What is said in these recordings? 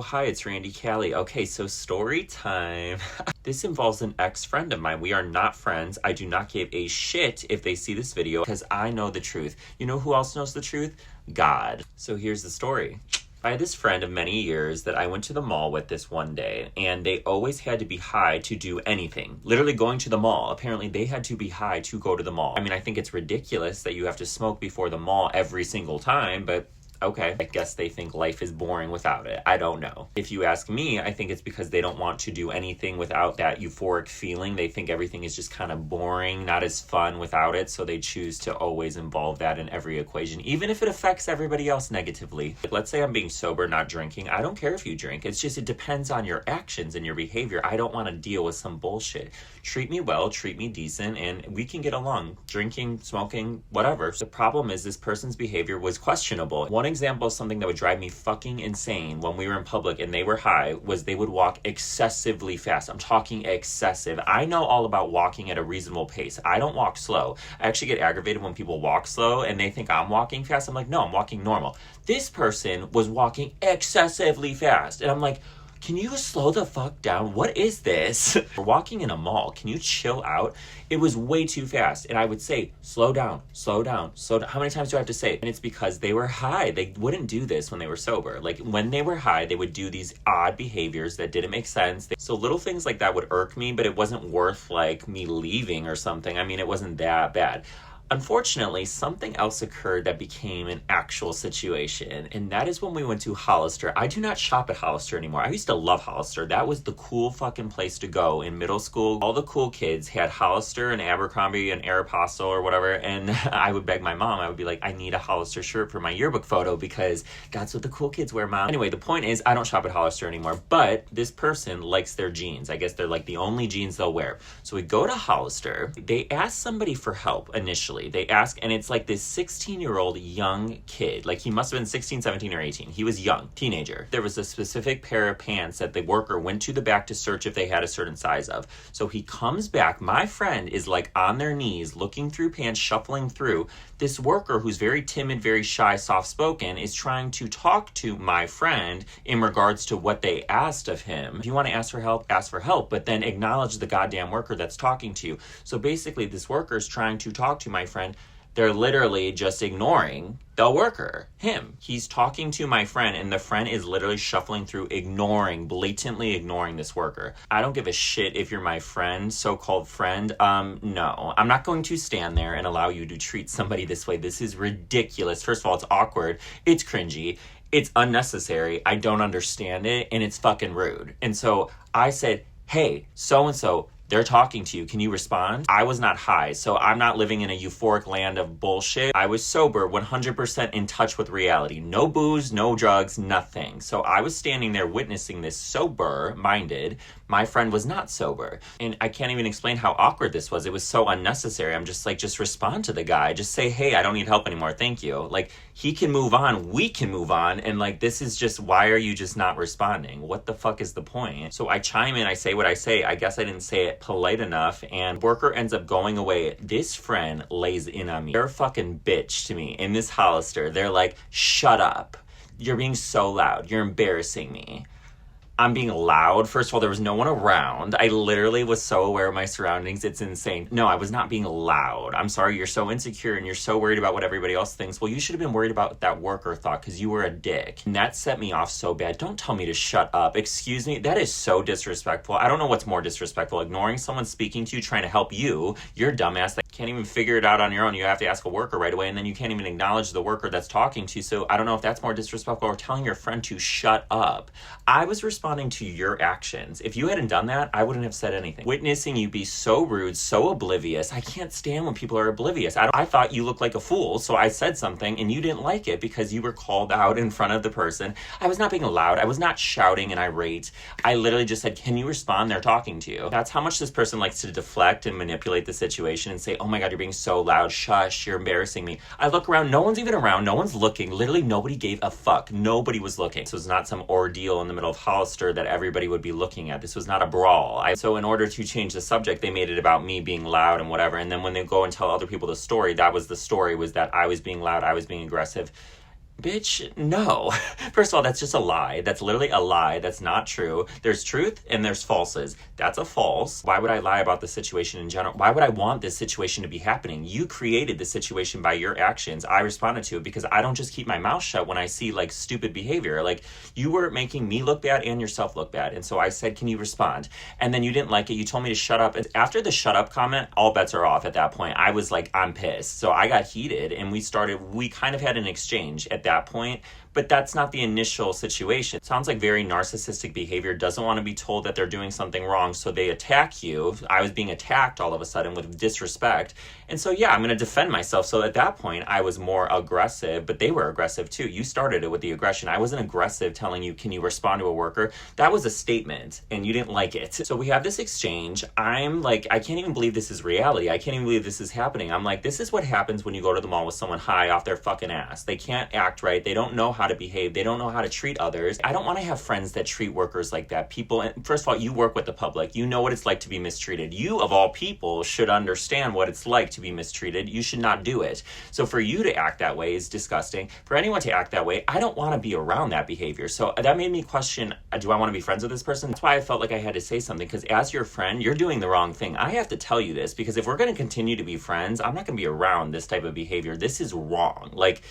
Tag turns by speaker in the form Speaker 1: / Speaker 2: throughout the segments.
Speaker 1: Hi, it's Randy Callie. Okay, so story time. This involves an ex-friend of mine. We are not friends. I do not give a shit if they see this video because I know the truth. You know who else knows the truth? God. So here's the story. I had this friend of many years that I went to the mall with this one day, and they always had to be high to do anything. Literally going to the mall. Apparently, they had to be high to go to the mall. I mean, I think it's ridiculous that you have to smoke before the mall every single time, but okay, I guess they think life is boring without it. I don't know. If you ask me, I think it's because they don't want to do anything without that euphoric feeling. They think everything is just kind of boring, not as fun without it, so they choose to always involve that in every equation, even if it affects everybody else negatively. Like, let's say I'm being sober, not drinking. I don't care if you drink. It's just, it depends on your actions and your behavior. I don't want to deal with some bullshit. Treat me well, treat me decent, and we can get along. Drinking, smoking, whatever. The problem is this person's behavior was questionable. One example of something that would drive me fucking insane when we were in public and they were high was they would walk excessively fast. I'm talking excessive. I know all about walking at a reasonable pace. I don't walk slow. I actually get aggravated when people walk slow and they think I'm walking fast. I'm like, no, I'm walking normal. This person was walking excessively fast. And I'm like, can you slow the fuck down? What is this? We're walking in a mall. Can you chill out? It was way too fast. And I would say, slow down, slow down, slow down. How many times do I have to say it? And it's because they were high. They wouldn't do this when they were sober. Like when they were high, they would do these odd behaviors that didn't make sense. So little things like that would irk me, but it wasn't worth like me leaving or something. I mean, it wasn't that bad. Unfortunately, something else occurred that became an actual situation, and that is when we went to Hollister. I do not shop at Hollister anymore. I used to love Hollister. That was the cool fucking place to go in middle school. All the cool kids had Hollister and Abercrombie and Aeropostale or whatever, and I would beg my mom. I would be like, I need a Hollister shirt for my yearbook photo because that's what the cool kids wear, Mom. Anyway, the point is, I don't shop at Hollister anymore, but this person likes their jeans. I guess they're like the only jeans they'll wear. So we go to Hollister. They ask somebody for help initially. They ask, and it's like this 16-year-old young kid. Like he must have been 16, 17, or 18. He was young, teenager. There was a specific pair of pants that the worker went to the back to search if they had a certain size of. So he comes back. My friend is like on their knees, looking through pants, shuffling through. This worker who's very timid, very shy, soft-spoken is trying to talk to my friend in regards to what they asked of him. If you want to ask for help, but then acknowledge the goddamn worker that's talking to you. So basically, this worker is trying to talk to my friend. They're literally just ignoring the worker, him. He's talking to my friend, and the friend is literally shuffling through, blatantly ignoring this worker. I don't give a shit if you're my friend, so-called friend. No. I'm not going to stand there and allow you to treat somebody this way. This is ridiculous. First of all, it's awkward. It's cringy. It's unnecessary. I don't understand it, and it's fucking rude. And so I said, hey, so-and-so, they're talking to you. Can you respond? I was not high, so I'm not living in a euphoric land of bullshit. I was sober, 100% in touch with reality. No booze, no drugs, nothing. So I was standing there witnessing this sober-minded. My friend was not sober. And I can't even explain how awkward this was. It was so unnecessary. I'm just like, just respond to the guy. Just say, hey, I don't need help anymore. Thank you. Like, he can move on. We can move on. And like, this is just, why are you just not responding? What the fuck is the point? So I chime in. I say what I say. I guess I didn't say it polite enough, and worker ends up going away. This friend lays in on me. They're a fucking bitch to me in this Hollister. They're like, shut up. You're being so loud. You're embarrassing me. I'm being loud. First of all, there was no one around. I literally was so aware of my surroundings. It's insane. No, I was not being loud. I'm sorry, you're so insecure and you're so worried about what everybody else thinks. Well, you should have been worried about what that worker thought because you were a dick. And that set me off so bad. Don't tell me to shut up. Excuse me? That is so disrespectful. I don't know what's more disrespectful. Ignoring someone speaking to you, trying to help you. You're a dumbass that can't even figure it out on your own. You have to ask a worker right away, and then you can't even acknowledge the worker that's talking to you. So I don't know if that's more disrespectful or telling your friend to shut up. I was responding to your actions. If you hadn't done that, I wouldn't have said anything. Witnessing you be so rude, so oblivious. I can't stand when people are oblivious. I thought you looked like a fool, so I said something and you didn't like it because you were called out in front of the person. I was not being loud. I was not shouting and irate. I literally just said, can you respond? They're talking to you. That's how much this person likes to deflect and manipulate the situation and say, oh my God, you're being so loud. Shush, you're embarrassing me. I look around. No one's even around. No one's looking. Literally nobody gave a fuck. Nobody was looking. So it's not some ordeal in the middle of Hollister that everybody would be looking at. This was not a brawl. So in order to change the subject, they made it about me being loud and whatever. And then when they go and tell other people the story, that was the story, was that I was being loud, I was being aggressive. Bitch, no. First of all, that's just a lie. That's literally a lie. That's not true. There's truth and there's falses. That's a false. Why would I lie about the situation in general? Why would I want this situation to be happening? You created the situation by your actions. I responded to it because I don't just keep my mouth shut when I see like stupid behavior. Like you were making me look bad and yourself look bad. And so I said, can you respond? And then you didn't like it. You told me to shut up. And after the shut up comment, all bets are off at that point. I was like, I'm pissed. So I got heated and we kind of had an exchange at that point, but that's not the initial situation. It sounds like very narcissistic behavior, doesn't want to be told that they're doing something wrong, so they attack you. I was being attacked all of a sudden with disrespect. And so, yeah, I'm going to defend myself. So at that point, I was more aggressive, but they were aggressive too. You started it with the aggression. I wasn't aggressive telling you, can you respond to a worker? That was a statement and you didn't like it. So we have this exchange. I'm like, I can't even believe this is reality. I can't even believe this is happening. I'm like, this is what happens when you go to the mall with someone high off their fucking ass. They can't act right. They don't know how to behave. They don't know how to treat others. I don't want to have friends that treat workers like that. People, first of all, you work with the public. You know what it's like to be mistreated. You, of all people, should understand what it's like to be mistreated. You should not do it. So for you to act that way is disgusting. For anyone to act that way, I don't want to be around that behavior. So that made me question, do I want to be friends with this person? That's why I felt like I had to say something, because as your friend, you're doing the wrong thing. I have to tell you this, because if we're going to continue to be friends, I'm not going to be around this type of behavior. This is wrong. Like,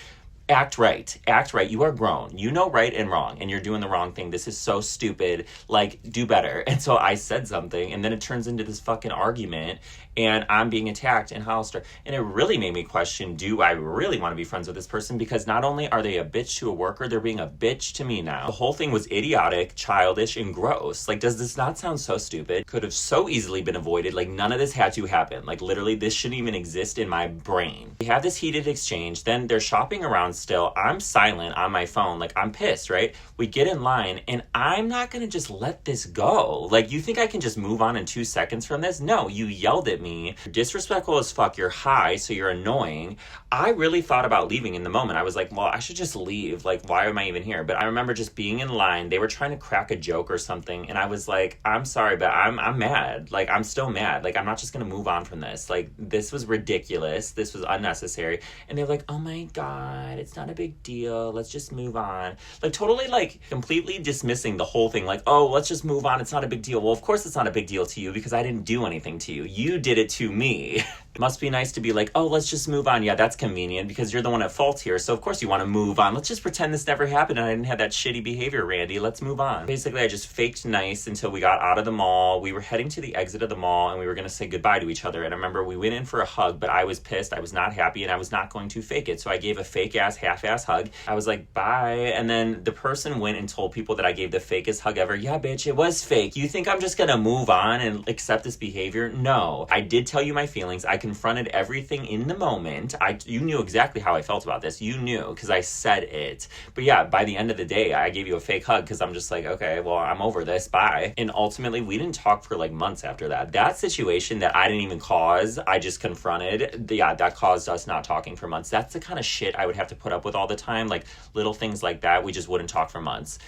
Speaker 1: act right. Act right. You are grown. You know right and wrong, and you're doing the wrong thing. This is so stupid. Like, do better. And so I said something, and then it turns into this fucking argument, and I'm being attacked in Hollister. And it really made me question, do I really want to be friends with this person? Because not only are they a bitch to a worker, they're being a bitch to me now. The whole thing was idiotic, childish, and gross. Like, does this not sound so stupid? Could have so easily been avoided. Like, none of this had to happen. Like, literally, this shouldn't even exist in my brain. We have this heated exchange. Then they're shopping around still. I'm silent on my phone. Like, I'm pissed, right? We get in line, and I'm not going to just let this go. Like, you think I can just move on in 2 seconds from this? No, you yelled at me. You're disrespectful as fuck. You're high, so you're annoying. I really thought about leaving in the moment. I was like, well, I should just leave. Like, why am I even here? But I remember just being in line. They were trying to crack a joke or something, and I was like, I'm sorry, but I'm mad. Like, I'm still mad. Like, I'm not just going to move on from this. Like, this was ridiculous. This was unnecessary. And they're like, oh my God, it's not a big deal. Let's just move on. Like, totally, like, completely dismissing the whole thing. Like, oh, let's just move on. It's not a big deal. Well, of course it's not a big deal to you, because I didn't do anything to you. You did it to me. Must be nice to be like, oh, let's just move on. Yeah, that's convenient because you're the one at fault here. So of course you want to move on. Let's just pretend this never happened and I didn't have that shitty behavior, Randy. Let's move on. Basically, I just faked nice until we got out of the mall. We were heading to the exit of the mall and we were going to say goodbye to each other. And I remember we went in for a hug, but I was pissed. I was not happy and I was not going to fake it. So I gave a fake ass, half ass hug. I was like, bye. And then the person went and told people that I gave the fakest hug ever. Yeah, bitch, it was fake. You think I'm just going to move on and accept this behavior? No. I did tell you my feelings. I confronted everything in the moment. You knew exactly how I felt about this. You knew because I said it. But yeah, by the end of the day, I gave you a fake hug because I'm just like, okay, well, I'm over this. Bye. And ultimately, we didn't talk for like months after that. That situation that I didn't even cause, I just confronted. Yeah, that caused us not talking for months. That's the kind of shit I would have to put up with all the time. Like little things like that, we just wouldn't talk for months.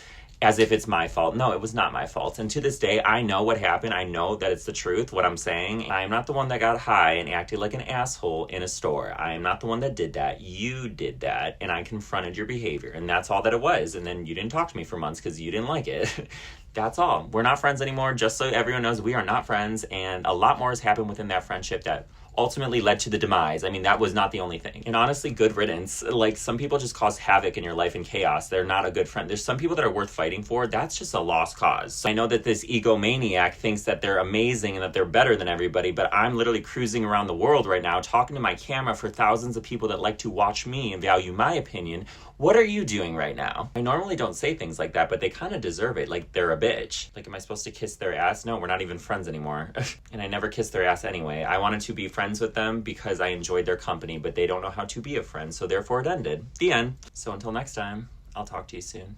Speaker 1: As if it's my fault. No, it was not my fault. And to this day, I know what happened. I know that it's the truth, what I'm saying. I am not the one that got high and acted like an asshole in a store. I am not the one that did that. You did that, and I confronted your behavior, and that's all that it was. And then you didn't talk to me for months because you didn't like it. That's all. We're not friends anymore. Just so everyone knows, we are not friends, and a lot more has happened within that friendship that ultimately led to the demise. I mean, that was not the only thing. And honestly, good riddance. Like, some people just cause havoc in your life and chaos. They're not a good friend. There's some people that are worth fighting for. That's just a lost cause. I know that this egomaniac thinks that they're amazing and that they're better than everybody, but I'm literally cruising around the world right now talking to my camera for thousands of people that like to watch me and value my opinion. What are you doing right now? I normally don't say things like that, but they kind of deserve it. Like, they're a bitch. Like, am I supposed to kiss their ass? No, we're not even friends anymore. And I never kissed their ass anyway. I wanted to be friends with them because I enjoyed their company, but they don't know how to be a friend, so therefore it ended. The end. So until next time, I'll talk to you soon.